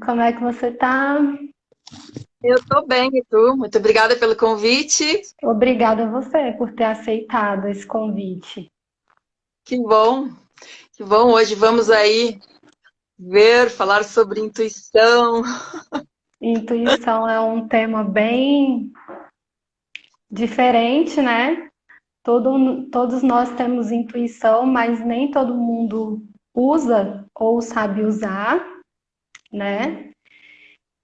Como é que você tá? Eu tô bem, e tu? Muito obrigada pelo convite. Obrigada a você por ter aceitado esse convite. Que bom, que bom. Hoje vamos aí falar sobre intuição. Intuição é um tema bem diferente, né? Todos nós temos intuição, mas nem todo mundo usa ou sabe usar, né?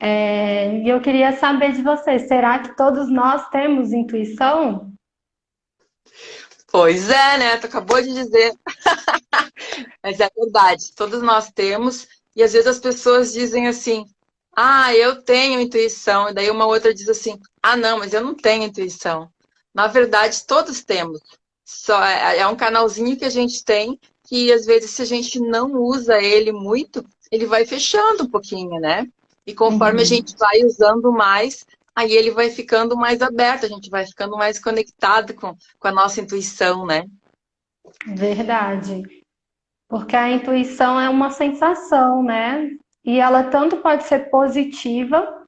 E eu queria saber de você, será que todos nós temos intuição? Pois é, né? Tu acabou de dizer, mas é verdade. Todos nós temos, e às vezes as pessoas dizem assim: "Ah, eu tenho intuição", e daí uma outra diz assim: "Ah, não, mas eu não tenho intuição". Na verdade, todos temos. Só é um canalzinho que a gente tem que às vezes se a gente não usa ele muito, ele vai fechando um pouquinho, né? E conforme a Uhum, gente vai usando mais, aí ele vai ficando mais aberto, a gente vai ficando mais conectado com a nossa intuição, né? verdade. Porque a intuição é uma sensação, né? E ela tanto pode ser positiva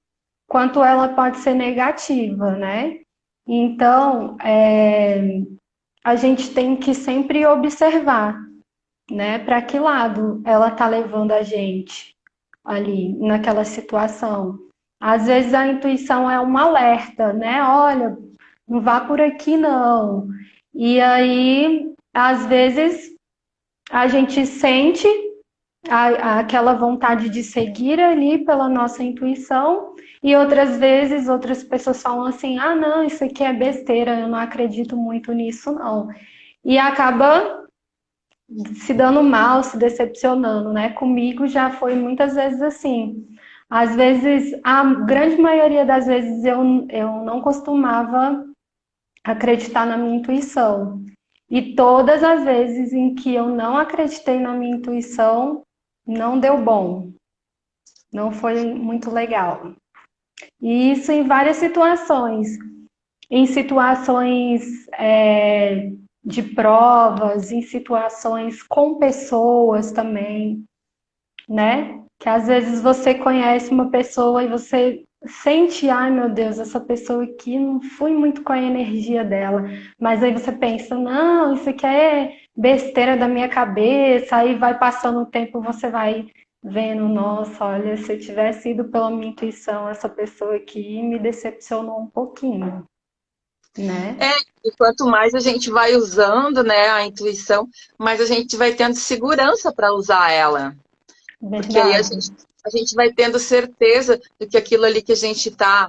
quanto ela pode ser negativa, né? Então, a gente tem que sempre observar, né? Para que lado ela está levando a gente ali naquela situação. Às vezes a intuição é um alerta, né? Olha, não vá por aqui não. E aí, às vezes, a gente sente aquela vontade de seguir ali pela nossa intuição, e outras vezes outras pessoas falam assim: ah, não, isso aqui é besteira, eu não acredito muito nisso, não. E acaba se dando mal, se decepcionando, né? Comigo já foi muitas vezes assim. Às vezes, a grande maioria das vezes eu não costumava acreditar na minha intuição. E todas as vezes em que eu não acreditei na minha intuição, não deu bom, não foi muito legal. E isso em várias situações, em situações de provas, em situações com pessoas também, né? Que às vezes você conhece uma pessoa e você sente, ai meu Deus, essa pessoa aqui não fui muito com a energia dela, mas aí você pensa, não, isso aqui é besteira da minha cabeça, aí vai passando o tempo, você vai vendo, nossa, olha, se eu tivesse ido pela minha intuição, essa pessoa aqui me decepcionou um pouquinho, né? É, e quanto mais a gente vai usando, né, a intuição, mais a gente vai tendo segurança para usar ela. Porque aí a Verdade. gente, a gente vai tendo certeza de que aquilo ali que a gente está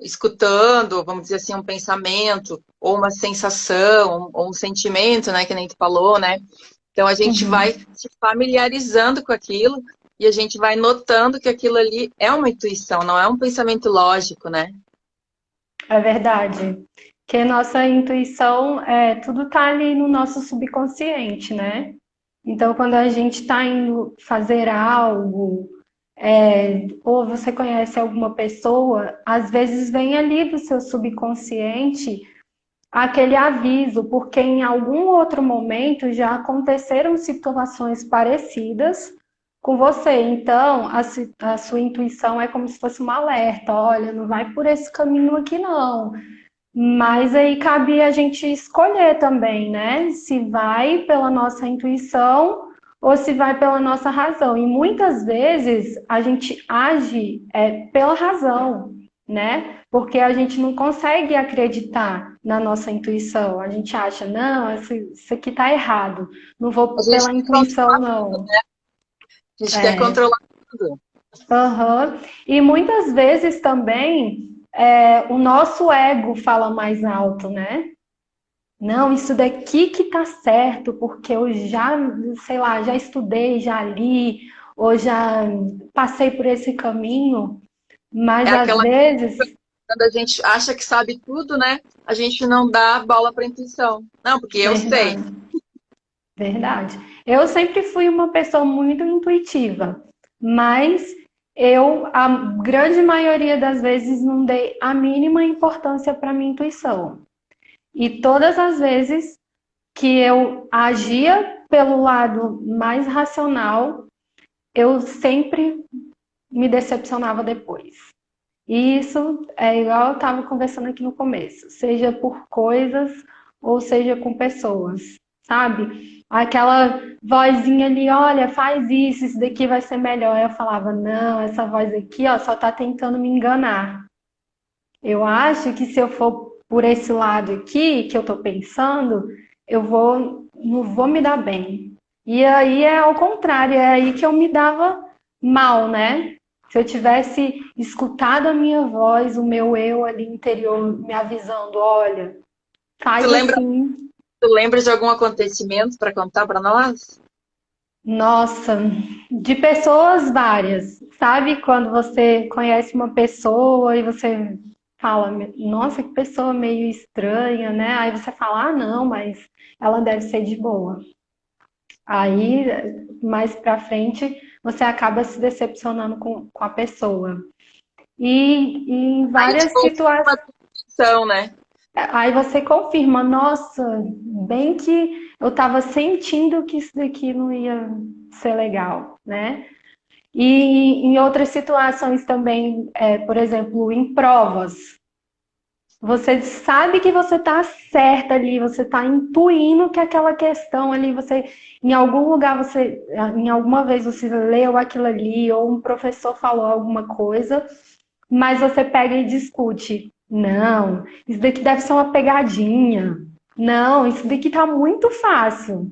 escutando, vamos dizer assim, um pensamento, ou uma sensação, ou um sentimento, né, que nem tu falou, né? Então a gente Uhum. vai se familiarizando com aquilo e a gente vai notando que aquilo ali é uma intuição, não é um pensamento lógico, né? É verdade. Que nossa intuição, tudo tá ali no nosso subconsciente, né? Então, quando a gente está indo fazer algo, ou você conhece alguma pessoa, às vezes vem ali do seu subconsciente aquele aviso, porque em algum outro momento já aconteceram situações parecidas com você. Então, a sua intuição é como se fosse um alerta: olha, não vai por esse caminho aqui, não. Mas aí cabe a gente escolher também, né? Se vai pela nossa intuição ou se vai pela nossa razão. E muitas vezes a gente age pela razão, né? Porque a gente não consegue acreditar na nossa intuição. A gente acha, não, isso aqui tá errado. Não A vou gente pela quer intuição, controlar, não. a gente quer É. controlar tudo. Aham. E muitas vezes também o nosso ego fala mais alto, né? Não, isso daqui que tá certo, porque eu já, sei lá, já estudei, já li, ou já passei por esse caminho, É mas às aquela vezes, quando a gente acha que sabe tudo, né? A gente não dá bola para a intuição. Não, porque eu sei. verdade, verdade. Eu sempre fui uma pessoa muito intuitiva, mas eu, a grande maioria das vezes, não dei a mínima importância para minha intuição. E todas as vezes que eu agia pelo lado mais racional, eu sempre me decepcionava depois. E isso é igual eu estava conversando aqui no começo, seja por coisas ou seja com pessoas, sabe? Aquela vozinha ali, olha, faz isso, isso daqui vai ser melhor. Eu falava, não, essa voz aqui, ó, só tá tentando me enganar. Eu acho que se eu for por esse lado aqui que eu tô pensando, não vou me dar bem. E aí é ao contrário, é aí que eu me dava mal, né? Se eu tivesse escutado a minha voz, o meu eu ali interior me avisando, olha, Tu faz lembra, assim. tu lembra de algum acontecimento para contar para nós? Nossa, de pessoas várias. Sabe quando você conhece uma pessoa e você fala, nossa, que pessoa meio estranha, né? Aí você fala, ah, não, mas ela deve ser de boa. Aí, mais pra frente, você acaba se decepcionando com a pessoa. E em Aí te várias confirma a situações. tua intuição, né? Aí você confirma, nossa, bem que eu estava sentindo que isso daqui não ia ser legal, né? E em outras situações também, por exemplo, em provas, você sabe que você está certa ali, você está intuindo que aquela questão ali, você, em algum lugar, em alguma vez você leu aquilo ali, ou um professor falou alguma coisa, mas você pega e discute. Não, isso daqui deve ser uma pegadinha. Não, isso daqui tá muito fácil.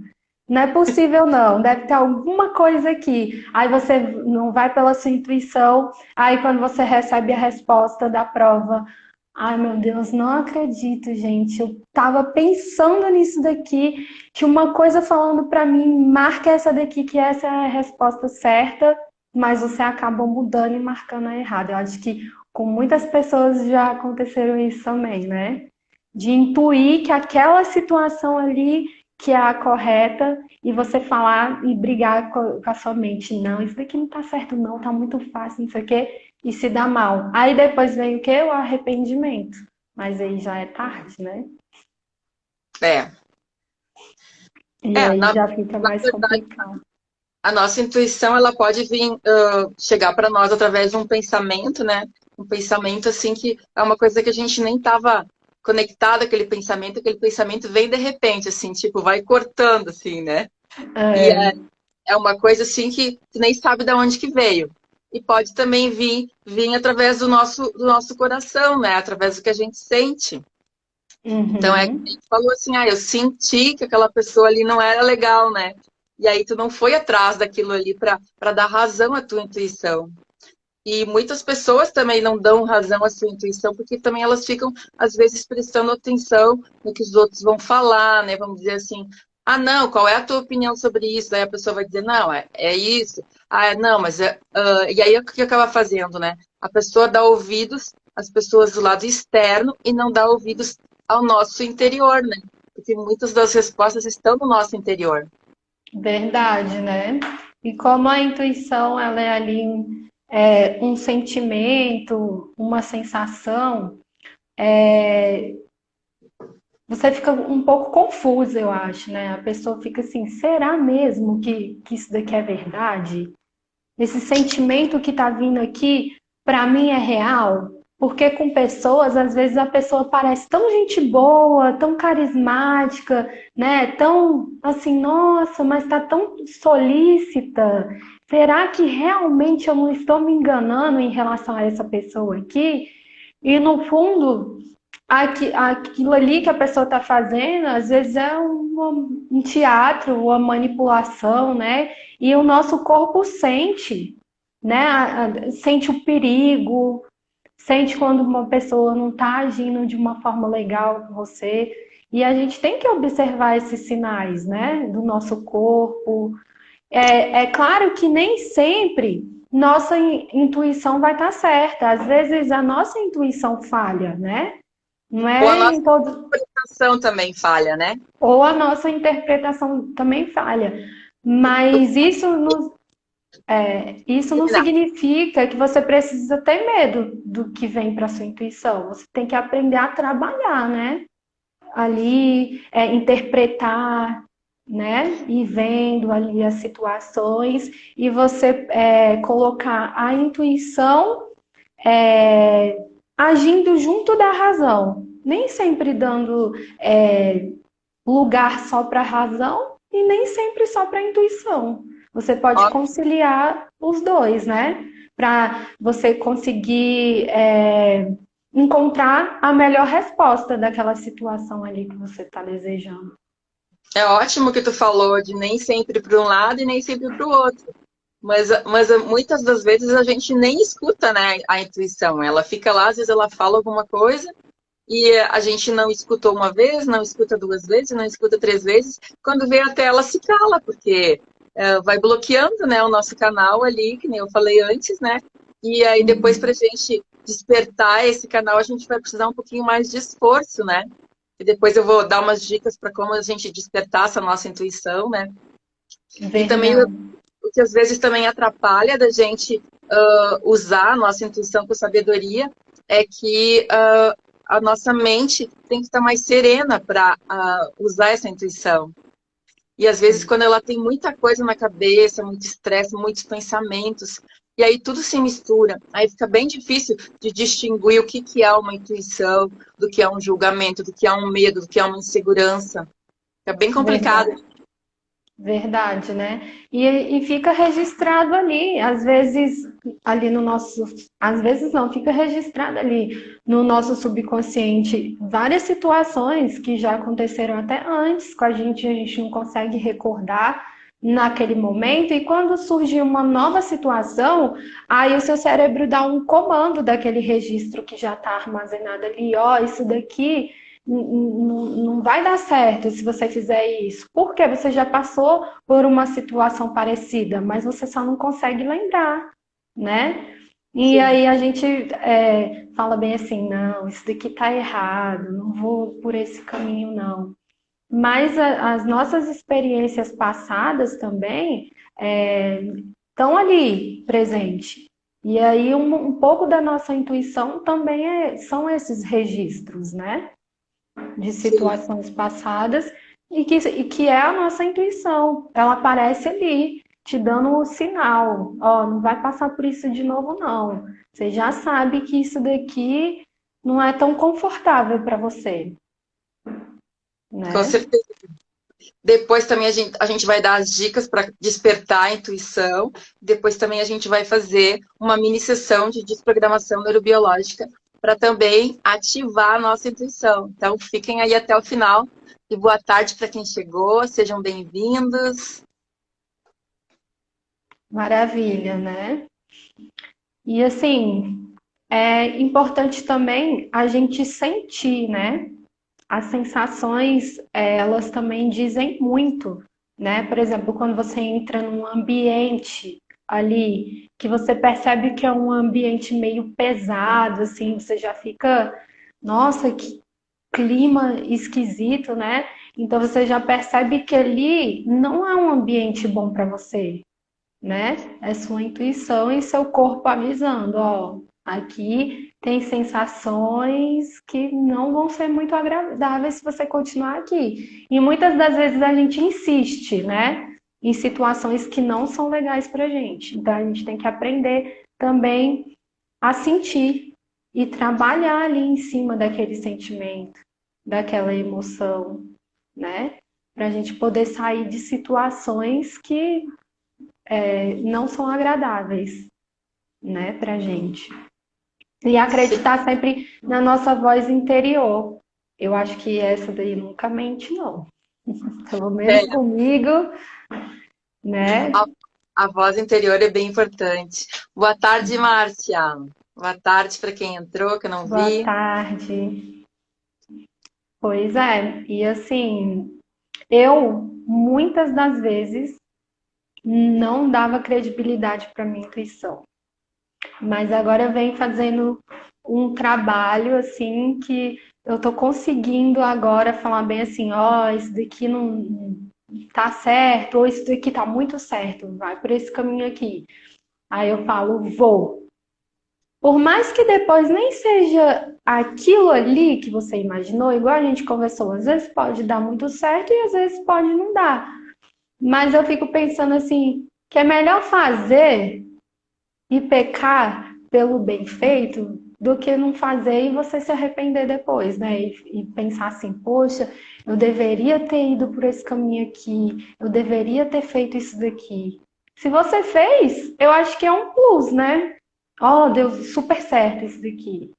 Não é possível, não. Deve ter alguma coisa aqui. Aí você não vai pela sua intuição. Aí quando você recebe a resposta da prova, ai meu Deus, não acredito, gente. Eu tava pensando nisso daqui. Tinha uma coisa falando pra mim, marca essa daqui, que essa é a resposta certa, mas você acaba mudando e marcando a errada. Eu acho que com muitas pessoas já aconteceram isso também, né? De intuir que aquela situação ali que é a correta e você falar e brigar com a sua mente. Não, isso daqui não tá certo, não, tá muito fácil, não sei o quê, e se dá mal. Aí depois vem o quê? O arrependimento. Mas aí já é tarde, né? É, E é, aí na, já fica na mais verdade, complicado. a nossa intuição, ela pode vir, chegar para nós através de um pensamento, né? Um pensamento, assim, que é uma coisa que a gente nem estava conectado àquele aquele pensamento vem de repente, assim, tipo, vai cortando, assim, né? E É, é uma coisa, assim, que tu nem sabe de onde que veio. E pode também vir através do nosso coração, né? Através do que a gente sente. Então, é que a uhum, gente falou assim, eu senti que aquela pessoa ali não era legal, né? E aí tu não foi atrás daquilo ali para dar razão à tua intuição. E muitas pessoas também não dão razão à sua intuição, porque também elas ficam, às vezes, prestando atenção no que os outros vão falar, né? Vamos dizer assim, ah, não, qual é a tua opinião sobre isso? Aí a pessoa vai dizer, não, é isso. Ah, não, mas e aí o que acaba fazendo, né? A pessoa dá ouvidos às pessoas do lado externo e não dá ouvidos ao nosso interior, né? Porque muitas das respostas estão no nosso interior. verdade, né? E como a intuição, ela é ali um sentimento, uma sensação, você fica um pouco confusa, eu acho, né? A pessoa fica assim, será mesmo que isso daqui é verdade? Esse sentimento que tá vindo aqui, para mim é real? Porque com pessoas, às vezes a pessoa parece tão gente boa, tão carismática, né? Tão assim, nossa, mas tá tão solícita. Será que realmente eu não estou me enganando em relação a essa pessoa aqui? E no fundo, aquilo ali que a pessoa está fazendo, às vezes é um teatro, uma manipulação, né? E o nosso corpo sente, né? Sente o perigo, sente quando uma pessoa não está agindo de uma forma legal com você. E a gente tem que observar esses sinais, né? Do nosso corpo. É claro que nem sempre nossa intuição vai estar certa. Às vezes a nossa intuição falha, né? Não Ou a é nossa em todo. interpretação também falha, né? Ou a nossa interpretação também falha. Mas isso não significa que você precisa ter medo do que vem para sua intuição. Você tem que aprender a trabalhar, né? Ali, interpretar, né? E vendo ali as situações e você colocar a intuição agindo junto da razão, nem sempre dando lugar só para a razão e nem sempre só para a intuição. Você pode Ó, conciliar os dois, né? Para você conseguir encontrar a melhor resposta daquela situação ali que você está desejando. é ótimo que tu falou de nem sempre para um lado e nem sempre para o outro. Mas muitas das vezes a gente nem escuta, né, a intuição. Ela fica lá, às vezes ela fala alguma coisa e a gente não escutou uma vez, não escuta duas vezes, não escuta três vezes. Quando vê até ela se cala, porque vai bloqueando, né, o nosso canal ali, que nem eu falei antes, né? E aí depois para a gente despertar esse canal, a gente vai precisar um pouquinho mais de esforço, né? E depois eu vou dar umas dicas para como a gente despertar essa nossa intuição, né? E também Verdade. o que às vezes também atrapalha da gente usar a nossa intuição com sabedoria é que a nossa mente tem que estar mais serena para usar essa intuição. E às vezes, quando ela tem muita coisa na cabeça, muito estresse, muitos pensamentos, e aí tudo se mistura, aí fica bem difícil de distinguir o que, que é uma intuição, do que é um julgamento, do que é um medo, do que é uma insegurança. Fica bem complicado. Verdade. Verdade, né? E fica registrado ali, às vezes ali no nosso, às vezes não, fica registrado ali no nosso subconsciente várias situações que já aconteceram até antes com a gente não consegue recordar naquele momento, e quando surge uma nova situação, aí o seu cérebro dá um comando daquele registro que já está armazenado ali, ó, isso daqui não vai dar certo se você fizer isso, porque você já passou por uma situação parecida, mas você só não consegue lembrar, né? E Sim. aí a gente fala bem assim, não, isso daqui tá errado, não vou por esse caminho, não. Mas as nossas experiências passadas também estão ali presente. E aí um pouco da nossa intuição também são esses registros, né? De Sim. situações passadas e que é a nossa intuição. Ela aparece ali, te dando um sinal. Ó, não vai passar por isso de novo, não. Você já sabe que isso daqui não é tão confortável para você, Com né? certeza. Depois também a gente vai dar as dicas para despertar a intuição. Depois também a gente vai fazer uma mini sessão de desprogramação neurobiológica para também ativar a nossa intuição. Então, fiquem aí até o final. E boa tarde para quem chegou. Sejam bem-vindos. Maravilha, né? E assim, é importante também a gente sentir, né? As sensações, elas também dizem muito, né? Por exemplo, quando você entra num ambiente ali que você percebe que é um ambiente meio pesado, assim, você já fica, nossa, que clima esquisito, né? Então você já percebe que ali não é um ambiente bom para você, né? É sua intuição e seu corpo avisando, ó, aqui tem sensações que não vão ser muito agradáveis se você continuar aqui. E muitas das vezes a gente insiste, né? Em situações que não são legais pra gente. Então a gente tem que aprender também a sentir e trabalhar ali em cima daquele sentimento, daquela emoção, né? Para a gente poder sair de situações que não são agradáveis, né, pra gente. E Sim, acreditar sempre na nossa voz interior. Eu acho que essa daí nunca mente, não. Pelo menos é, comigo, né? a, a voz interior é bem importante. Boa tarde, Márcia. Boa tarde para quem entrou, que eu não Boa vi. tarde. Pois é, e assim, eu muitas das vezes não dava credibilidade para minha intuição, mas agora eu venho fazendo um trabalho assim que eu tô conseguindo agora falar bem assim, ó, isso daqui não tá certo, ou isso daqui tá muito certo, vai por esse caminho aqui. Aí eu falo, vou. Por mais que depois nem seja aquilo ali que você imaginou, igual a gente conversou, às vezes pode dar muito certo e às vezes pode não dar. Mas eu fico pensando assim, que é melhor fazer e pecar pelo bem feito do que não fazer e você se arrepender depois, né? E pensar assim, poxa, eu deveria ter ido por esse caminho aqui, eu deveria ter feito isso daqui. Se você fez, eu acho que é um plus, né? Oh, deu super certo isso daqui.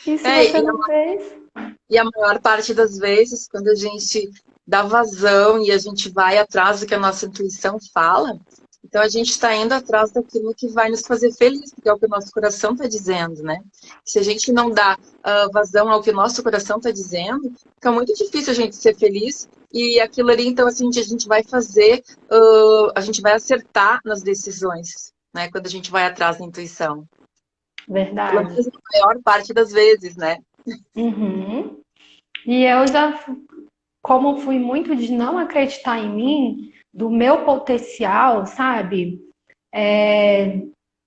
E se É, você não fez? e a maior parte das vezes, quando a gente dá vazão e a gente vai atrás do que a nossa intuição fala, então a gente está indo atrás daquilo que vai nos fazer feliz, porque é o que o nosso coração está dizendo, né? Se a gente não dá vazão ao que o nosso coração está dizendo, fica muito difícil a gente ser feliz e aquilo ali, então, assim, a gente vai fazer, a gente vai acertar nas decisões, né? Quando a gente vai atrás da intuição. Pelo Verdade. menos a maior parte das vezes, né? Uhum. E eu já, como fui muito de não acreditar em mim, do meu potencial, sabe?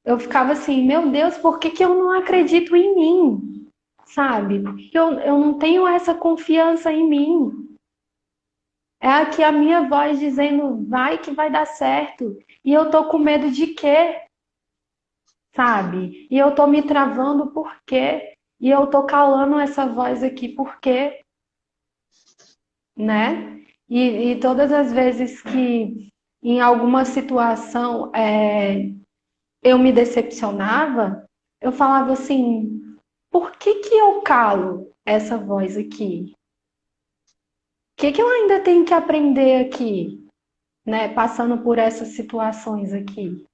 Eu ficava assim, meu Deus, por que que eu não acredito em mim? Sabe? Por que que eu não tenho essa confiança em mim? É aqui a minha voz dizendo, vai que vai dar certo. E eu tô com medo de quê? Sabe? E eu tô me travando por quê? E eu tô calando essa voz aqui por quê? Né? E todas as vezes que em alguma situação eu me decepcionava, eu falava assim, por que que eu calo essa voz aqui? O que que eu ainda tenho que aprender aqui, né? Passando por essas situações aqui.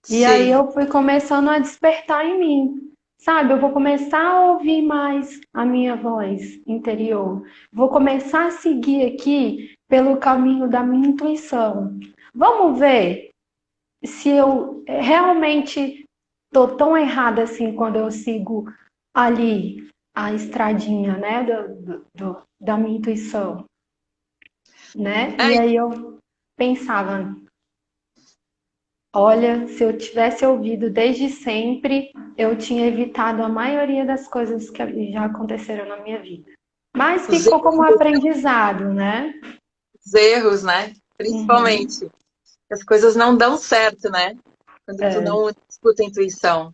E aí Sim. eu fui começando a despertar em mim. Sabe, eu vou começar a ouvir mais a minha voz interior. Vou começar a seguir aqui pelo caminho da minha intuição. Vamos ver se eu realmente tô tão errada assim quando eu sigo ali a estradinha, né, da minha intuição, né? E É, aí eu pensava, olha, se eu tivesse ouvido desde sempre, eu tinha evitado a maioria das coisas que já aconteceram na minha vida. Mas os ficou como erros, aprendizado, né? os erros, né? Uhum. Principalmente. As coisas não dão certo, né? Quando tu É, não escuta a intuição.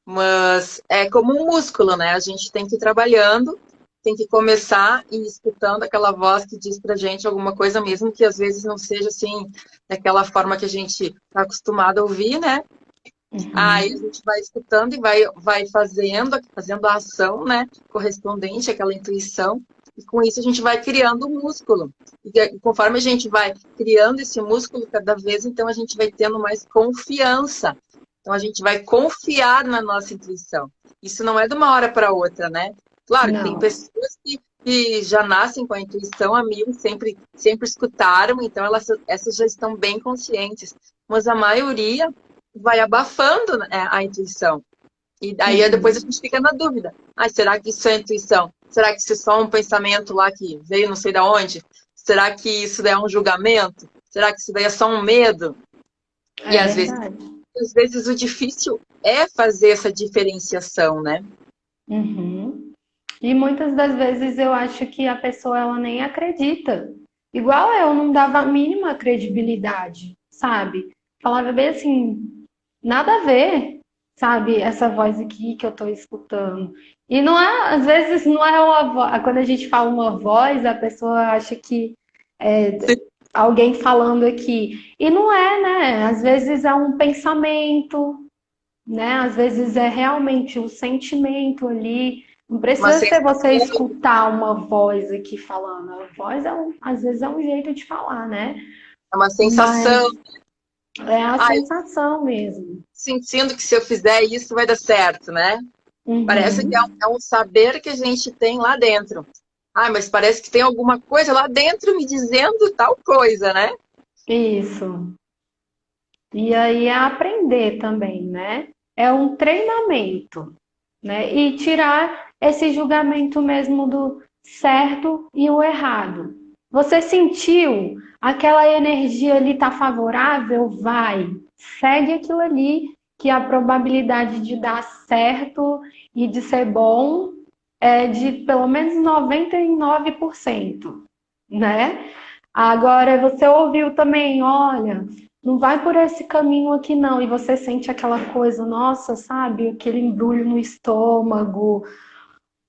Mas é como um músculo, né? A gente tem que ir trabalhando, tem que começar e escutando aquela voz que diz pra gente alguma coisa, mesmo que às vezes não seja assim, daquela forma que a gente está acostumado a ouvir, né? Aí a uhum. gente vai escutando e vai fazendo a ação, né, correspondente àquela intuição, e com isso a gente vai criando um músculo. E conforme a gente vai criando esse músculo cada vez, então a gente vai tendo mais confiança. Então a gente vai confiar na nossa intuição. Isso não é de uma hora para outra, né? Claro que tem Não, pessoas que já nascem com a intuição a mil, sempre escutaram, então essas já estão bem conscientes. Mas a maioria vai abafando, né, a intuição. E aí depois a uhum. gente fica na dúvida. Ah, será que isso é intuição? Será que isso é só um pensamento lá que veio não sei de onde? Será que isso daí é um julgamento? Será que isso daí é só um medo? E É verdade. às vezes o difícil é fazer essa diferenciação, né? Uhum. E muitas das vezes eu acho que a pessoa ela nem acredita. Igual eu não dava a mínima credibilidade, sabe? Falava bem assim, nada a ver, sabe? Essa voz aqui que eu tô escutando. E não é, às vezes não é uma voz, quando a gente fala uma voz, a pessoa acha que é Sim, alguém falando aqui. E não é, né? Às vezes é um pensamento, né? Às vezes é realmente um sentimento ali. Não uma precisa ser você sensação, escutar uma voz aqui falando. A voz às vezes é um jeito de falar, né? é uma Mas sensação. é a Ah, eu sensação mesmo. sentindo que se eu fizer isso vai dar certo, né? Parece que Uhum. é um saber que a gente tem lá dentro. Ah, mas parece que tem alguma coisa lá dentro me dizendo tal coisa, né? Isso. E aí é aprender também, né? É um treinamento, né? E tirar esse julgamento mesmo do certo e o errado. Você sentiu aquela energia ali tá favorável? Vai, segue aquilo ali, que a probabilidade de dar certo e de ser bom é de pelo menos 99%. né? Agora, você ouviu também, olha, não vai por esse caminho aqui não, e você sente aquela coisa, nossa, sabe, aquele embrulho no estômago,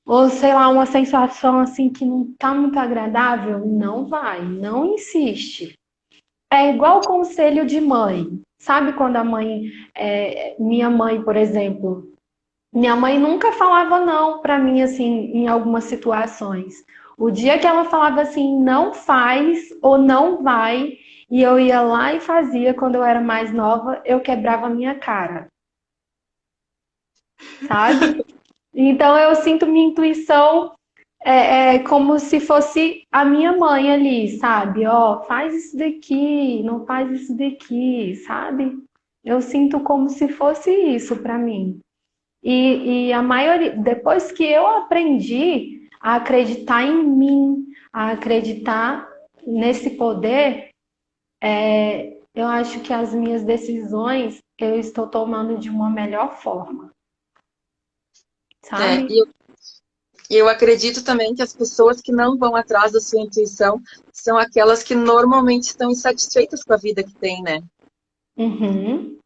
ou sei lá, uma sensação assim que não tá muito agradável, não vai, não insiste. É igual conselho de mãe. Sabe quando a mãe, minha mãe, por exemplo, minha mãe nunca falava não pra mim assim em algumas situações. O dia que ela falava assim, não faz ou não vai, e eu ia lá e fazia quando eu era mais nova, eu quebrava a minha cara, sabe? Então eu sinto minha intuição como se fosse a minha mãe ali, sabe? Ó, faz isso daqui, não faz isso daqui, sabe? Eu sinto como se fosse isso pra mim. E a maioria, depois que eu aprendi a acreditar em mim, a acreditar nesse poder, eu acho que as minhas decisões eu estou tomando de uma melhor forma, É, sabe? e eu acredito também que as pessoas que não vão atrás da sua intuição são aquelas que normalmente estão insatisfeitas com a vida que têm, né? Uhum,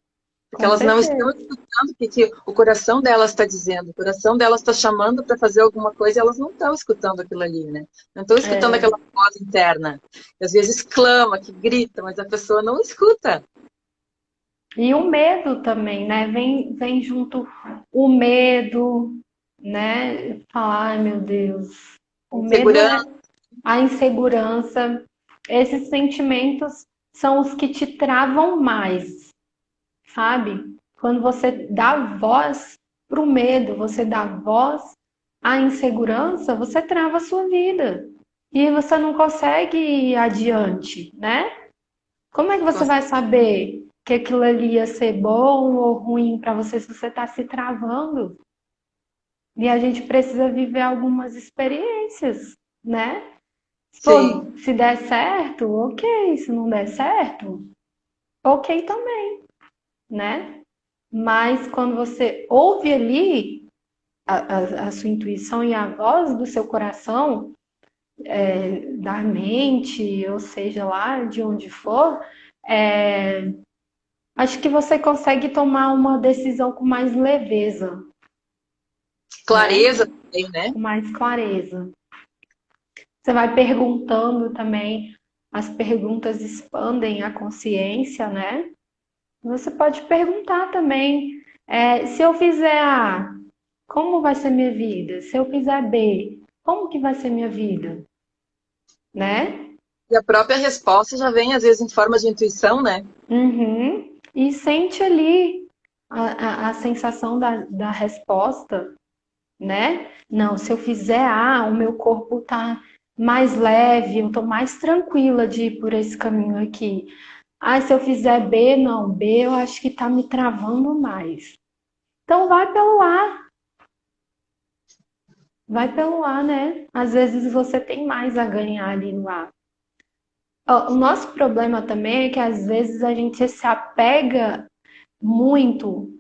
Porque com elas não estão certeza. escutando o que o coração delas está dizendo. O coração delas está chamando para fazer alguma coisa e elas não estão escutando aquilo ali, né? Não estão escutando É. aquela voz interna. Que às vezes clama, que grita, mas a pessoa não escuta. E o medo também, né? Vem junto o medo, né? Falar, ai meu Deus. O medo é Insegurança. a insegurança. Esses sentimentos são os que te travam mais, sabe? Quando você dá voz para o medo, você dá voz à insegurança, você trava a sua vida. E você não consegue ir adiante, né? Como é que você vai saber que aquilo ali ia ser bom ou ruim para você se você está se travando? E a gente precisa viver algumas experiências, né? Sim, Pô, se der certo, ok. Se não der certo, ok também, né? Mas quando você ouve ali a sua intuição e a voz do seu coração, da mente, ou seja lá de onde for, é, acho que você consegue tomar uma decisão com mais leveza, né? clareza também, né? Com mais clareza. Você vai perguntando também, as perguntas expandem a consciência, né? Você pode perguntar também, se eu fizer A, como vai ser minha vida? Se eu fizer B, como que vai ser minha vida? Né? E a própria resposta já vem, às vezes, em forma de intuição, né? Uhum. E sente ali a sensação da resposta, né? Não, se eu fizer A, o meu corpo tá mais leve, eu tô mais tranquila de ir por esse caminho aqui. Ah, se eu fizer B, não, B eu acho que tá me travando mais. Então vai pelo A, né? Às vezes você tem mais a ganhar ali no A. Ó, o nosso problema também é que às vezes a gente se apega muito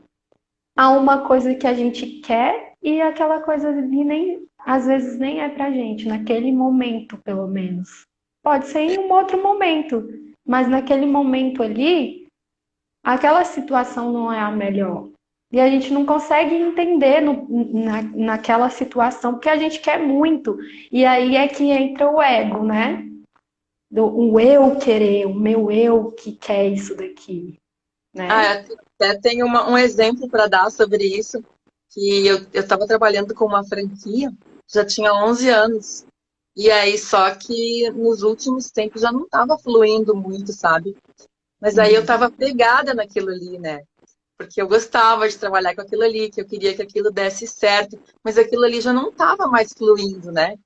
a uma coisa que a gente quer e aquela coisa ali nem, às vezes nem é pra gente, naquele momento, pelo menos. Pode ser em um outro momento, mas naquele momento ali, aquela situação não é a melhor. E a gente não consegue entender naquela situação, porque a gente quer muito. E aí é que entra o ego, né? O eu querer, o meu eu que quer isso daqui, Ah, né? até tenho um exemplo para dar sobre isso, que eu estava trabalhando com uma franquia, já tinha 11 anos, e aí só que nos últimos tempos já não estava fluindo muito, sabe? Mas aí eu estava pegada naquilo ali, né? Porque eu gostava de trabalhar com aquilo ali, que eu queria que aquilo desse certo, mas aquilo ali já não estava mais fluindo, né?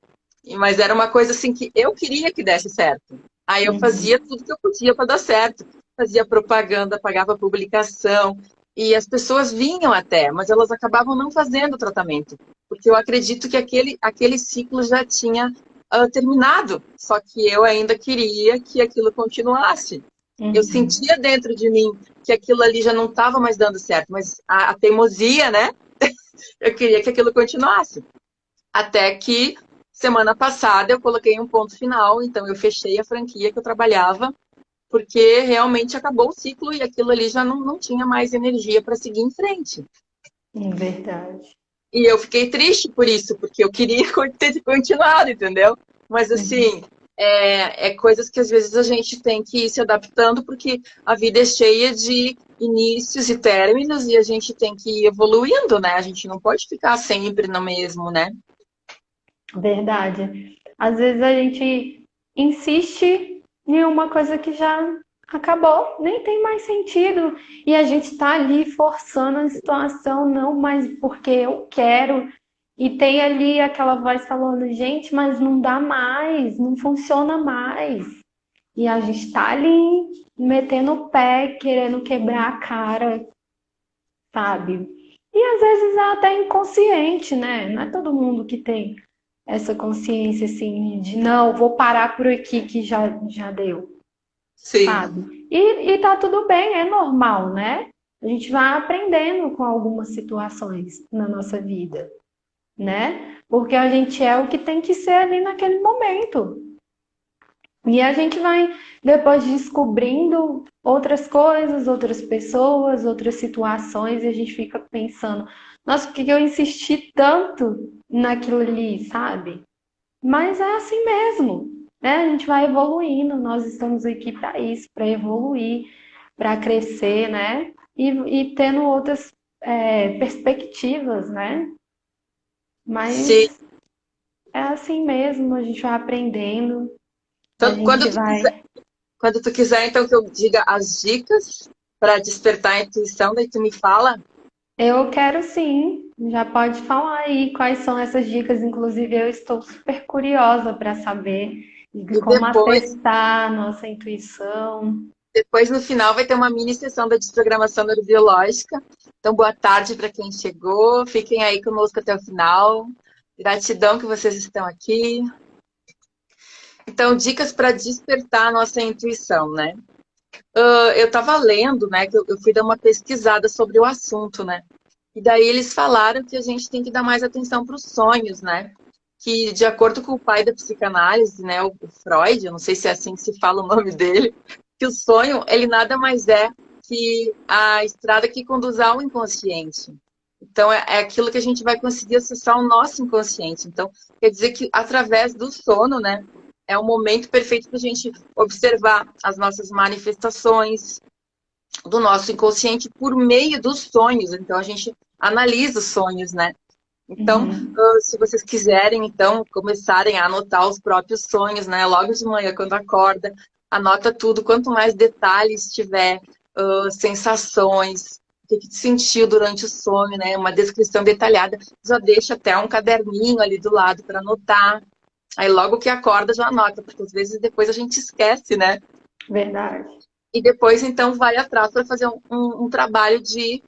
Mas era uma coisa assim que eu queria que desse certo. Aí eu Uhum. fazia tudo que eu podia para dar certo. Fazia propaganda, pagava publicação. E as pessoas vinham até, mas elas acabavam não fazendo o tratamento. Porque eu acredito que aquele ciclo já tinha terminado. Só que eu ainda queria que aquilo continuasse. Eu Uhum. sentia dentro de mim que aquilo ali já não estava mais dando certo, mas a teimosia, né? Eu queria que aquilo continuasse. Até que semana passada eu coloquei um ponto final, então eu fechei a franquia que eu trabalhava, porque realmente acabou o ciclo e aquilo ali já não tinha mais energia para seguir em frente. Verdade. E eu fiquei triste por isso, porque eu queria ter continuado, entendeu? Mas assim, é coisas que às vezes a gente tem que ir se adaptando, porque a vida é cheia de inícios e términos e a gente tem que ir evoluindo, né? A gente não pode ficar sempre no mesmo, né? Verdade. Às vezes a gente insiste em uma coisa que já acabou, nem tem mais sentido, e a gente está ali forçando a situação, não, mas porque eu quero. E tem ali aquela voz falando, gente, mas não dá mais, não funciona mais. E a gente está ali metendo o pé, querendo quebrar a cara, sabe? E às vezes é até inconsciente, né? Não é todo mundo que tem essa consciência assim de não, vou parar por aqui que já deu, Sim. sabe? E tá tudo bem, é normal, né? A gente vai aprendendo com algumas situações na nossa vida, né? Porque a gente é o que tem que ser ali naquele momento. E a gente vai depois descobrindo outras coisas, outras pessoas, outras situações, e a gente fica pensando, nossa, por que eu insisti tanto naquilo ali, sabe? Mas é assim mesmo, né? A gente vai evoluindo, nós estamos aqui para isso, para evoluir, para crescer, né? E tendo outras perspectivas, né? Sim. Mas é assim mesmo, a gente vai aprendendo, a Então, gente vai. quando tu quiser, então, que eu diga as dicas para despertar a intuição, daí tu me fala. Eu quero sim, já pode falar aí quais são essas dicas. Inclusive, eu estou super curiosa para saber de E como depois, acessar a nossa intuição. depois, no final, vai ter uma mini sessão da desprogramação neurobiológica. Então, boa tarde para quem chegou. Fiquem aí conosco até o final. Gratidão que vocês estão aqui. Então, dicas para despertar a nossa intuição, né? Eu estava lendo, né, que eu fui dar uma pesquisada sobre o assunto, né? E daí eles falaram que a gente tem que dar mais atenção para os sonhos, né? Que, de acordo com o pai da psicanálise, né, o Freud, eu não sei se é assim que se fala o nome dele, que o sonho, ele nada mais é que a estrada que conduz ao inconsciente. Então, é aquilo que a gente vai conseguir acessar o nosso inconsciente. Então, quer dizer que através do sono, né, é o momento perfeito para a gente observar as nossas manifestações do nosso inconsciente por meio dos sonhos. Então, a gente analisa os sonhos, né? Então, Uhum. se vocês quiserem, então, começarem a anotar os próprios sonhos, né? Logo de manhã, quando acorda, anota tudo. Quanto mais detalhes tiver, sensações, o que sentiu durante o sonho, né? Uma descrição detalhada, já deixa até um caderninho ali do lado para anotar. Aí, logo que acorda, já anota, porque às vezes depois a gente esquece, né? Verdade. E depois, então, vai atrás para fazer um trabalho de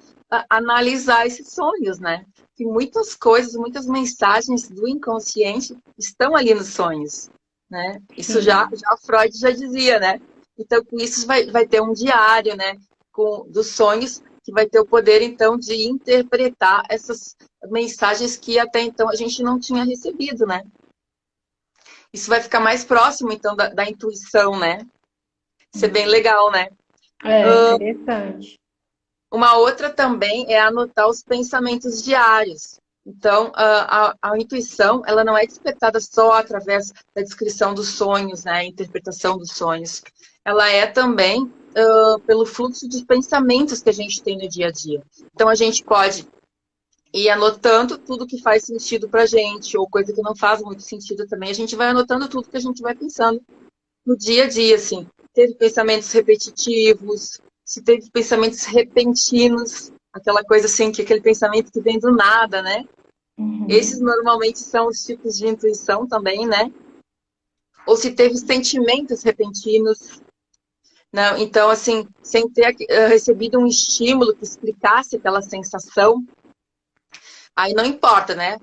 analisar esses sonhos, né? Que muitas coisas, muitas mensagens do inconsciente estão ali nos sonhos, né? Isso já Sim. Freud já dizia, né? Então, com isso vai ter um diário, né? Dos sonhos, que vai ter o poder, então, de interpretar essas mensagens que até então a gente não tinha recebido, né? Isso vai ficar mais próximo, então, da intuição, né? Isso é bem legal, né? É interessante. Uma outra também é anotar os pensamentos diários. Então, a intuição, ela não é despertada só através da descrição dos sonhos, né, a interpretação dos sonhos. Ela é também pelo fluxo de pensamentos que a gente tem no dia a dia. Então, a gente pode ir anotando tudo que faz sentido para a gente, ou coisa que não faz muito sentido também. A gente vai anotando tudo que a gente vai pensando no dia a dia, assim. Teve pensamentos repetitivos, se teve pensamentos repentinos, aquela coisa assim, que aquele pensamento que vem do nada, né? Esses Uhum. normalmente são os tipos de intuição também, né? Ou se teve sentimentos repentinos, não, então, assim, sem ter recebido um estímulo que explicasse aquela sensação, aí não importa, né?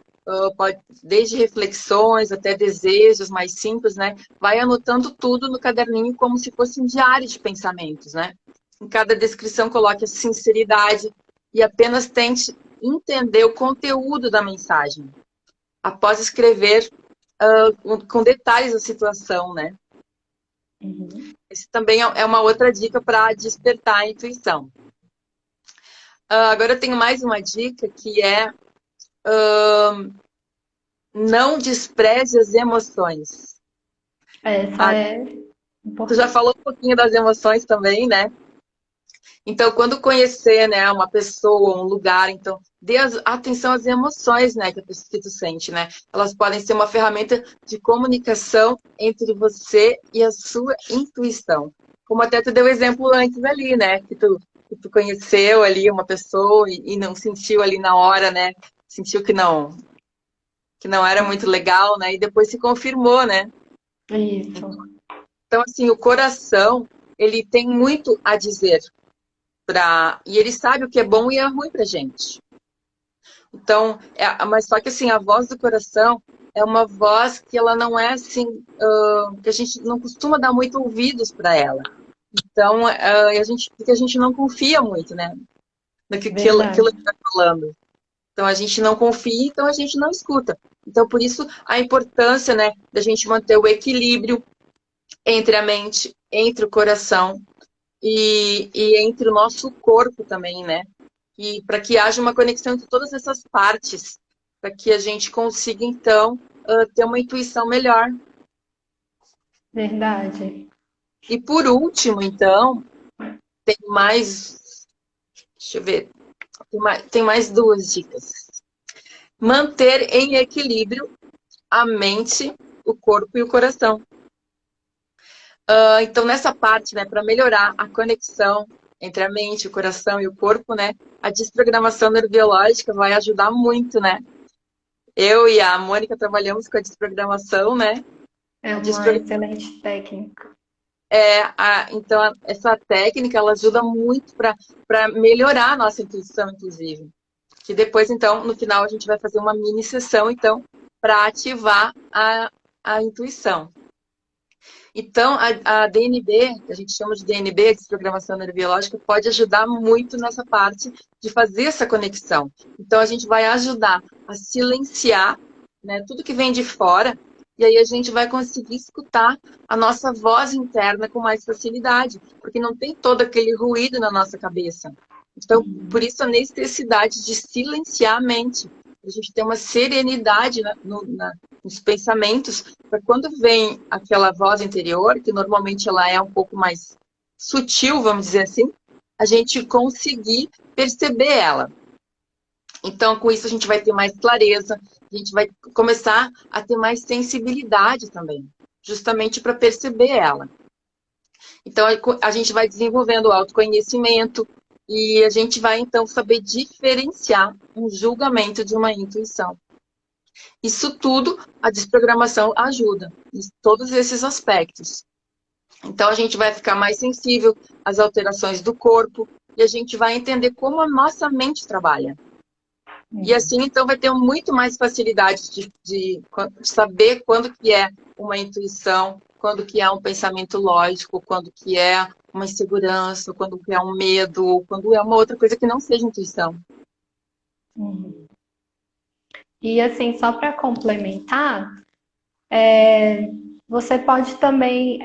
Pode, desde reflexões até desejos mais simples, né? Vai anotando tudo no caderninho como se fosse um diário de pensamentos, né? Em cada descrição coloque a sinceridade e apenas tente entender o conteúdo da mensagem. Após escrever, com detalhes da situação, né? Uhum. Esse também é uma outra dica para despertar a intuição. Agora eu tenho mais uma dica que é não despreze as emoções. Essa Ah, é tu já importante. falou um pouquinho das emoções também, né? Então, quando conhecer, né, uma pessoa, um lugar, então, dê atenção às emoções, né, que tu sente, né? Elas podem ser uma ferramenta de comunicação entre você e a sua intuição. Como até tu deu exemplo antes ali, né? Que tu conheceu ali uma pessoa e não sentiu ali na hora, né? Sentiu que não era muito legal, né? E depois se confirmou, né? Isso, Então, assim, o coração, ele tem muito a dizer. E ele sabe o que é bom e é ruim pra gente. Então, mas só que assim, a voz do coração é uma voz que ela não é assim, que a gente não costuma dar muito ouvidos para ela. Então, porque a gente não confia muito, né? Naquilo que verdade. está falando. Então, a gente não confia, então a gente não escuta. Então, por isso, a importância, né, da gente manter o equilíbrio entre a mente, entre o coração e entre o nosso corpo também, né? E para que haja uma conexão entre todas essas partes, para que a gente consiga, então, ter uma intuição melhor. Verdade. E por último, então, tem mais. Deixa eu ver. Tem mais duas dicas. Manter em equilíbrio a mente, o corpo e o coração. Então, nessa parte, né, para melhorar a conexão entre a mente, o coração e o corpo, né, a desprogramação neurobiológica vai ajudar muito, né? Eu e a Mônica trabalhamos com a desprogramação, né? É A uma desprogramação excelente técnica. então, essa técnica ela ajuda muito para melhorar a nossa intuição, inclusive. Que depois, então, no final, a gente vai fazer uma mini sessão, então, para ativar a intuição. Então, a DNB, que a gente chama de DNB, desprogramação neurobiológica, pode ajudar muito nessa parte de fazer essa conexão. Então, a gente vai ajudar a silenciar, né, tudo que vem de fora, e aí a gente vai conseguir escutar a nossa voz interna com mais facilidade, porque não tem todo aquele ruído na nossa cabeça. Então, por isso a necessidade de silenciar a mente, a gente ter uma serenidade nos pensamentos, para quando vem aquela voz interior, que normalmente ela é um pouco mais sutil, vamos dizer assim, a gente conseguir perceber ela. Então, com isso, a gente vai ter mais clareza, a gente vai começar a ter mais sensibilidade também, justamente para perceber ela. Então, a gente vai desenvolvendo o autoconhecimento e a gente vai, então, saber diferenciar um julgamento de uma intuição. Isso tudo a desprogramação ajuda, em todos esses aspectos. Então, a gente vai ficar mais sensível às alterações do corpo e a gente vai entender como a nossa mente trabalha. E assim, então, vai ter muito mais facilidade de saber quando que é uma intuição, quando que é um pensamento lógico, quando que é uma insegurança, quando que é um medo, quando é uma outra coisa que não seja intuição. Uhum. E assim, só para complementar, você pode também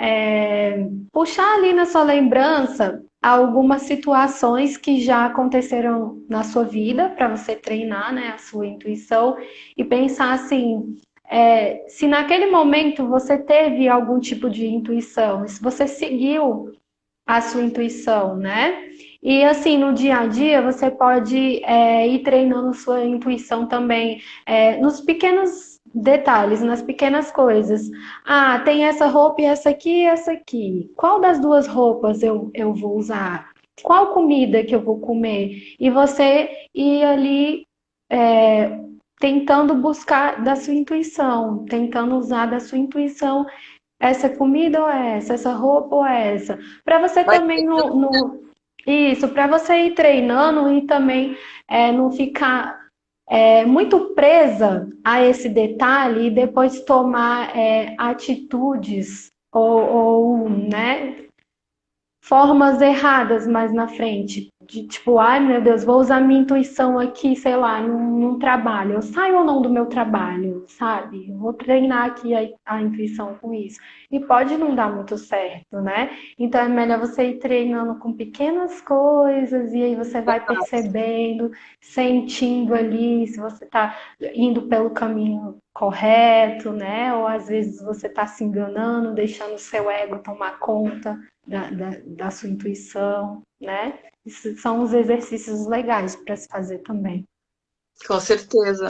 puxar ali na sua lembrança algumas situações que já aconteceram na sua vida para você treinar, né, a sua intuição e pensar assim, se naquele momento você teve algum tipo de intuição, se você seguiu a sua intuição, né? E assim, no dia a dia, você pode ir treinando sua intuição também nos pequenos detalhes, nas pequenas coisas. Ah, tem essa roupa e essa aqui. Qual das duas roupas eu vou usar? Qual comida que eu vou comer? E você ir ali tentando buscar da sua intuição, tentando usar da sua intuição essa comida ou essa roupa ou essa. Para você Vai também tendo isso, para você ir treinando e também não ficar muito presa a esse detalhe e depois tomar atitudes ou, né, formas erradas mais na frente. de tipo, ai meu Deus, vou usar minha intuição aqui, sei lá, num trabalho. Eu saio ou não do meu trabalho, sabe? Vou treinar aqui a intuição com isso. E pode não dar muito certo, né? Então é melhor você ir treinando com pequenas coisas e aí você vai percebendo, sentindo ali se você está indo pelo caminho correto, né? Ou às vezes você está se enganando, deixando o seu ego tomar conta da sua intuição, né? Isso são os exercícios legais para se fazer também. Com certeza.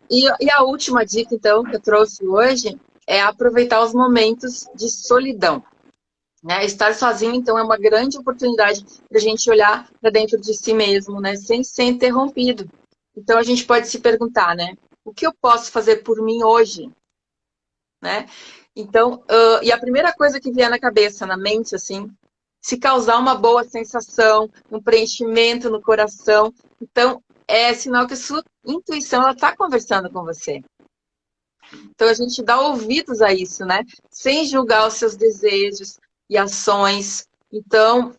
E a última dica, então, que eu trouxe hoje é aproveitar os momentos de solidão. Né? Estar sozinho, então, é uma grande oportunidade para a gente olhar para dentro de si mesmo, né? Sem ser interrompido. Então, a gente pode se perguntar, né? O que eu posso fazer por mim hoje? Né? Então, e a primeira coisa que vier na cabeça, na mente, assim, se causar uma boa sensação, um preenchimento no coração, então é sinal que a sua intuição ela está conversando com você. Então a gente dá ouvidos a isso, né? Sem julgar os seus desejos e ações. Então,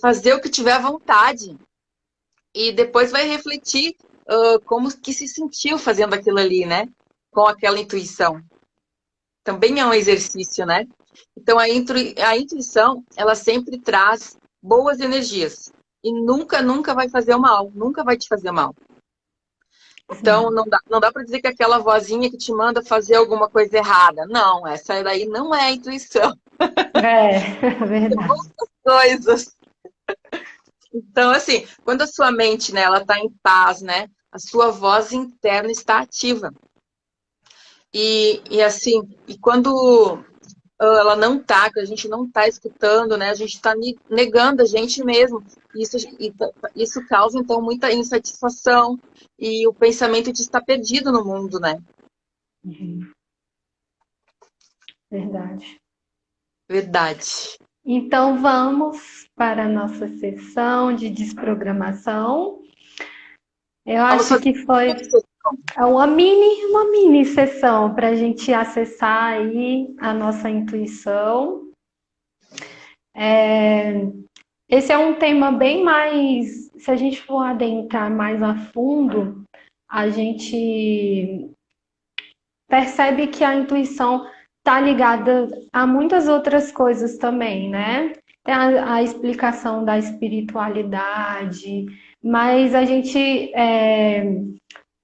fazer o que tiver vontade. E depois vai refletir como que se sentiu fazendo aquilo ali, né? Com aquela intuição. Também é um exercício, né? Então, a intuição, ela sempre traz boas energias. E nunca, nunca vai fazer mal. Nunca vai te fazer mal. Então, Sim. não dá para dizer que aquela vozinha que te manda fazer alguma coisa errada. Não, essa daí não é a intuição. É, verdade. Outras coisas. Então, assim, quando a sua mente, né, ela está em paz, né, a sua voz interna está ativa. E assim, e quando ela não tá, que a gente não tá escutando, né? A gente está negando a gente mesmo. Isso causa, então, muita insatisfação e o pensamento de estar perdido no mundo, né? Uhum, verdade. Verdade. Então vamos para a nossa sessão de desprogramação. Eu Vamos acho fazer que foi uma mini sessão para a gente acessar aí a nossa intuição. Esse é um tema bem mais, se a gente for adentrar mais a fundo, a gente percebe que a intuição está ligada a muitas outras coisas também, né? Tem a explicação da espiritualidade, mas a gente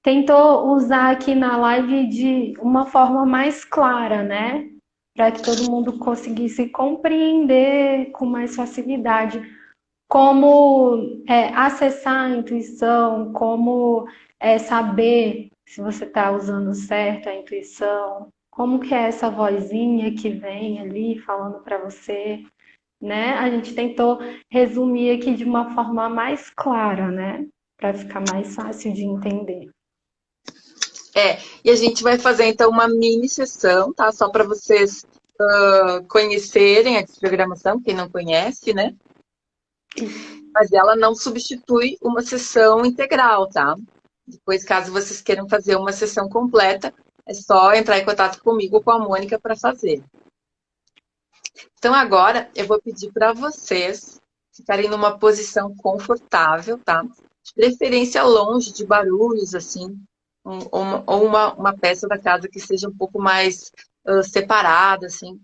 tentou usar aqui na live de uma forma mais clara, né? Para que todo mundo conseguisse compreender com mais facilidade como acessar a intuição, como saber se você está usando certo a intuição, como que é essa vozinha que vem ali falando para você, né? A gente tentou resumir aqui de uma forma mais clara, né? Para ficar mais fácil de entender. E a gente vai fazer, então, uma mini sessão, tá? Só para vocês conhecerem a desprogramação, quem não conhece, né? Mas ela não substitui uma sessão integral, tá? Depois, caso vocês queiram fazer uma sessão completa, é só entrar em contato comigo ou com a Mônica para fazer. Então, agora eu vou pedir para vocês ficarem numa posição confortável, tá? De preferência longe de barulhos, assim, ou uma peça da casa que seja um pouco mais separada, assim,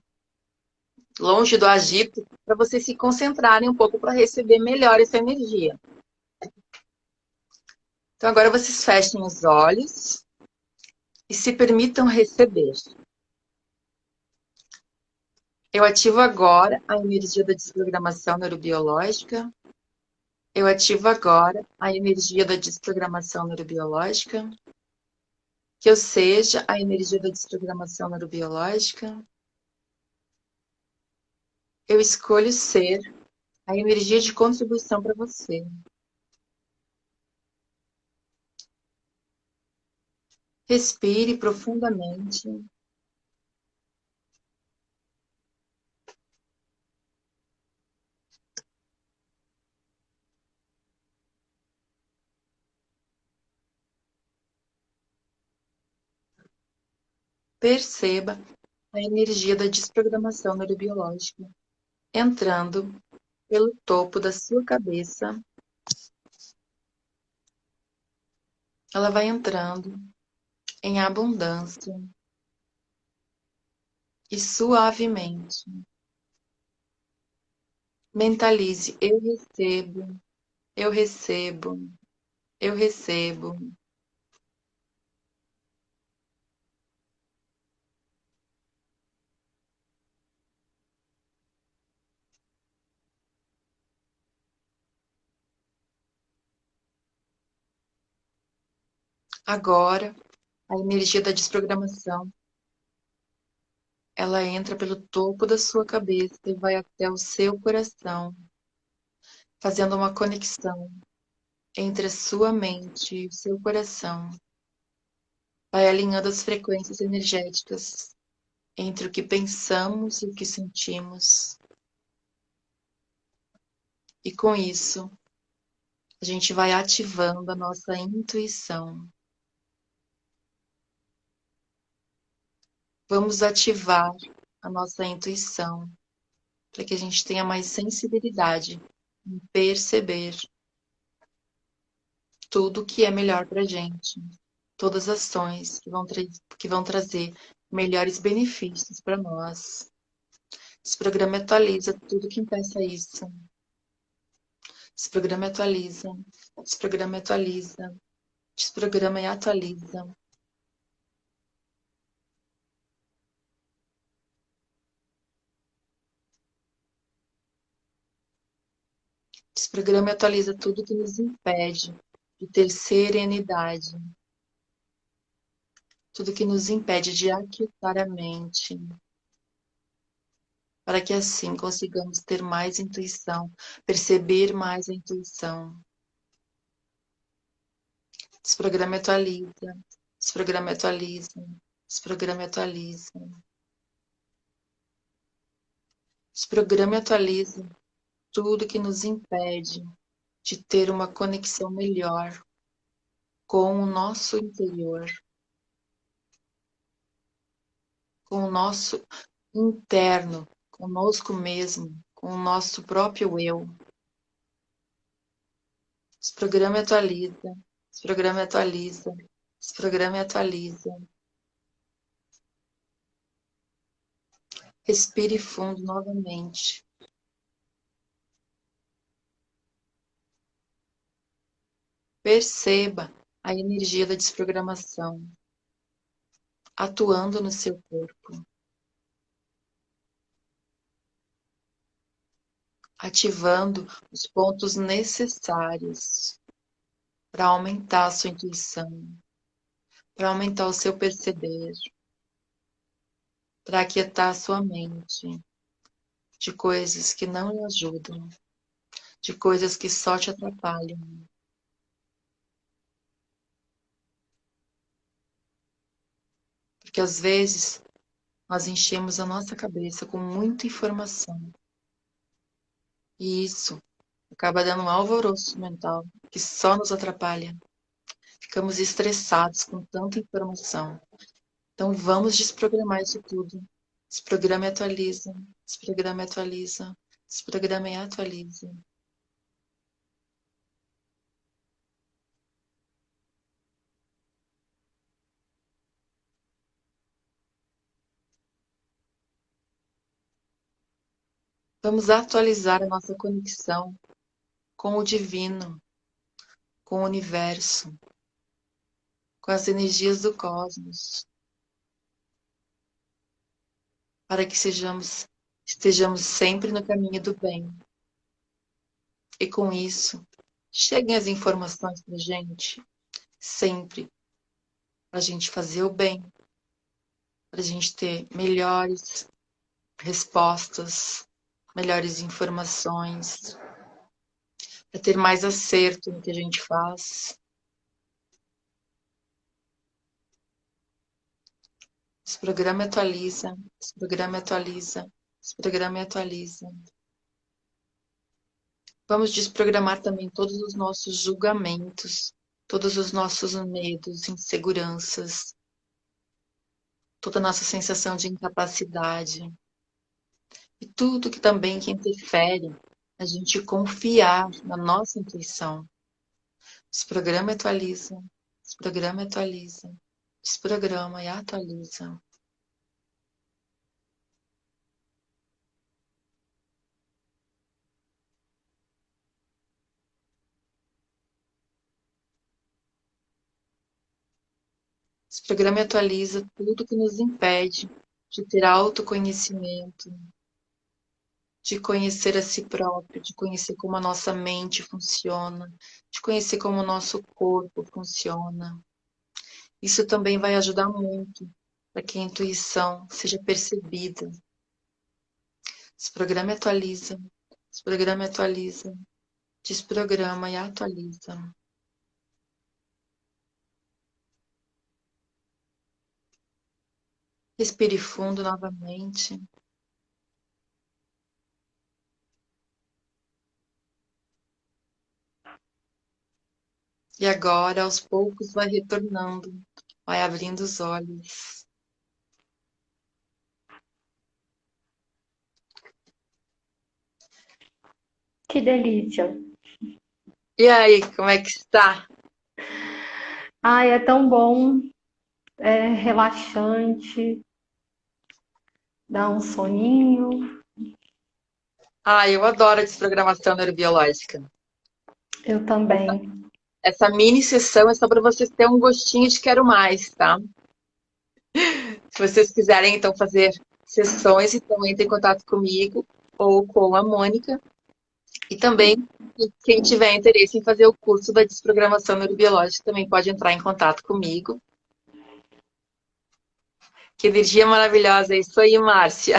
longe do agito, para vocês se concentrarem um pouco para receber melhor essa energia. Então, agora vocês fechem os olhos e se permitam receber. Eu ativo agora a energia da desprogramação neurobiológica. Eu ativo agora a energia da desprogramação neurobiológica. Que eu seja a energia da desprogramação neurobiológica. Eu escolho ser a energia de contribuição para você. Respire profundamente. Perceba a energia da desprogramação neurobiológica entrando pelo topo da sua cabeça. Ela vai entrando em abundância e suavemente. Mentalize: eu recebo, eu recebo, eu recebo. Agora, a energia da desprogramação, ela entra pelo topo da sua cabeça e vai até o seu coração, fazendo uma conexão entre a sua mente e o seu coração. Vai alinhando as frequências energéticas entre o que pensamos e o que sentimos. E com isso, a gente vai ativando a nossa intuição. Vamos ativar a nossa intuição para que a gente tenha mais sensibilidade em perceber tudo que é melhor para a gente, todas as ações que vão trazer melhores benefícios para nós. Esse programa atualiza tudo que impeça isso. Esse programa atualiza, esse programa atualiza, esse programa atualiza. Esse programa atualiza tudo que nos impede de ter serenidade, tudo que nos impede de aquietar a mente, para que assim consigamos ter mais intuição, perceber mais a intuição. Esse programa atualiza, esse programa atualiza, esse programa atualiza. Esse programa atualiza tudo que nos impede de ter uma conexão melhor com o nosso interior, com o nosso interno, conosco mesmo, com o nosso próprio eu. Esse programa atualiza, esse programa atualiza, esse programa atualiza. Respire fundo novamente. Perceba a energia da desprogramação atuando no seu corpo, ativando os pontos necessários para aumentar a sua intuição, para aumentar o seu perceber, para aquietar a sua mente de coisas que não lhe ajudam, de coisas que só te atrapalham. Porque às vezes nós enchemos a nossa cabeça com muita informação. E isso acaba dando um alvoroço mental que só nos atrapalha. Ficamos estressados com tanta informação. Então vamos desprogramar isso tudo. Esse programa atualiza, esse programa atualiza, esse programa atualiza. Vamos atualizar a nossa conexão com o divino, com o universo, com as energias do cosmos, para que estejamos sempre no caminho do bem. E com isso, cheguem as informações para a gente, sempre, para a gente fazer o bem, para a gente ter melhores respostas, melhores informações, para ter mais acerto no que a gente faz. Esse programa atualiza, esse programa atualiza, esse programa atualiza. Vamos desprogramar também todos os nossos julgamentos, todos os nossos medos, inseguranças, toda a nossa sensação de incapacidade. E tudo que também que interfere a gente confiar na nossa intuição. Desprograma e atualiza. Desprograma e atualiza. Desprograma e atualiza. Desprograma e atualiza tudo que nos impede de ter autoconhecimento, de conhecer a si próprio, de conhecer como a nossa mente funciona, de conhecer como o nosso corpo funciona. Isso também vai ajudar muito para que a intuição seja percebida. Desprograma e atualiza. Desprograma e atualiza. Desprograma e atualiza. Respire fundo novamente. E agora, aos poucos, vai retornando, vai abrindo os olhos. Que delícia. E aí, como é que está? Ai, é tão bom, é relaxante, dá um soninho. Ah, eu adoro a desprogramação neurobiológica. Eu também. Essa mini sessão é só para vocês terem um gostinho de quero mais, tá? Se vocês quiserem, então, fazer sessões, então entre em contato comigo ou com a Mônica. E também, quem tiver interesse em fazer o curso da desprogramação neurobiológica também pode entrar em contato comigo. Que energia maravilhosa, é isso aí, Márcia.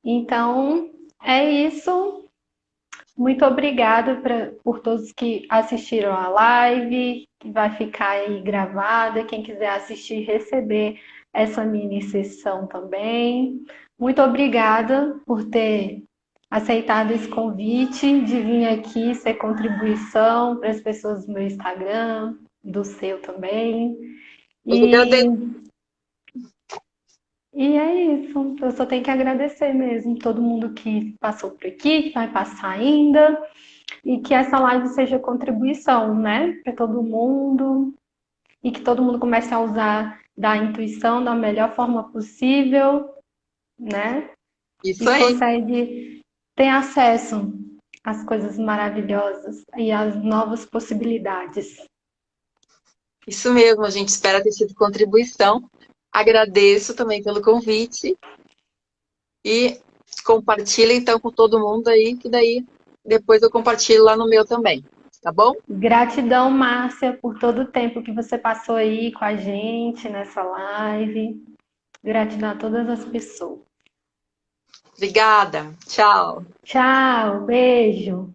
Então, é isso. Muito obrigada por todos que assistiram a live, que vai ficar aí gravada. Quem quiser assistir, receber essa mini sessão também. Muito obrigada por ter aceitado esse convite de vir aqui ser contribuição para as pessoas do meu Instagram, do seu também. Eu que agradeço. E é isso. Eu só tenho que agradecer mesmo todo mundo que passou por aqui, que vai passar ainda. E que essa live seja contribuição, né, para todo mundo e que todo mundo comece a usar da intuição da melhor forma possível, né? Isso E aí. consegue ter acesso às coisas maravilhosas e às novas possibilidades. Isso mesmo, a gente espera ter sido contribuição. Agradeço também pelo convite e compartilha então com todo mundo aí, que daí depois eu compartilho lá no meu também, tá bom? Gratidão, Márcia, por todo o tempo que você passou aí com a gente nessa live. Gratidão a todas as pessoas. Obrigada. Tchau. Tchau, beijo.